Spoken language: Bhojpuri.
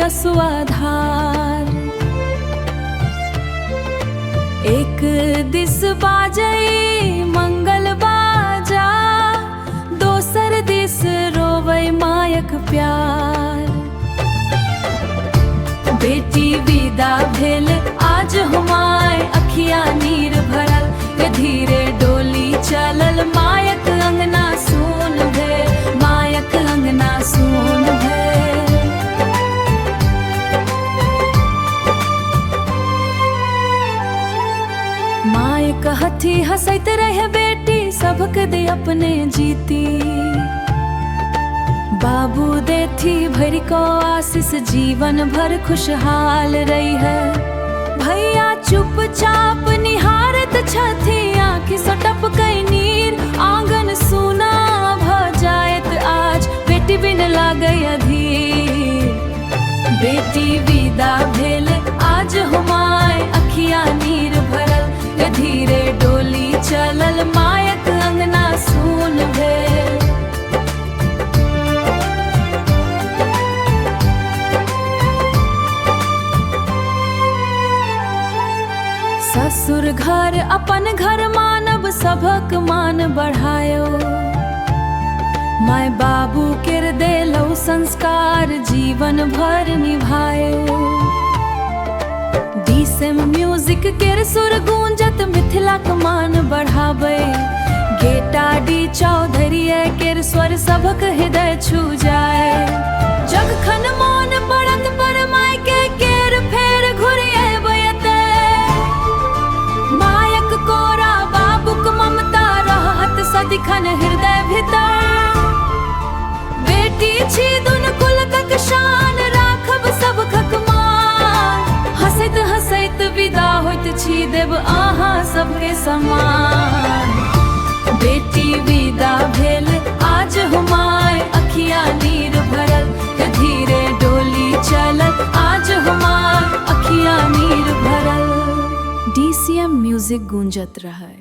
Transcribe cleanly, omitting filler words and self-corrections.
असुआ धार। एक दिस बाजै मंगल बाजा, दोसर दिस रोवै मायक प्यार। बेटी विदा भेल आज हुमाय अखिया नीर भरल, धीरे डोली चलल मायक अंगना सून भेल, मायक अंगना सून भेल। माय कहती हंसैत रहे बेटी सबक दे अपने जीती, बाबू देथी भर को आशीष जीवन भर खुशहाल रही है। भैया चुपचाप निहारत छथी आँखि से टपकै नीर, आंगन सूना भ जायत आज बेटी बिन लागै अधीर। बेटी विदा भेल आज हुमाय अखिया नीर भरल, धीरे डोली चलल मायक अंगना सून भेल। ससुर घर अपन घर मानव सभक मान बढ़ायो, माय बाबू केर देलौ संस्कार जीवन भर निभायो। डीसेम म्यूजिक केर सुर गूंजत मिथिलाक मान बढ़ाबै, गेटा डी चौधरी केर स्वर सबक हृदय छू जाए। जखन मन पड़त पर माय के केर फेर घुरिए बयते, मायक कोरा बाबूक ममता रहत सदिखन हृदय भीतर। बेटी छी दुन कुलक शान राखब सबक मान, हंसैत हंसैत विदा होइत छी देव अहाँ सबके समान। बेटी विदा भेल आज हुमाय अखिया नीर भरल, धीरे डोली चलल आज हुमाय अखिया नीर भरल। डीसीएम म्यूजिक गूंजत रहे।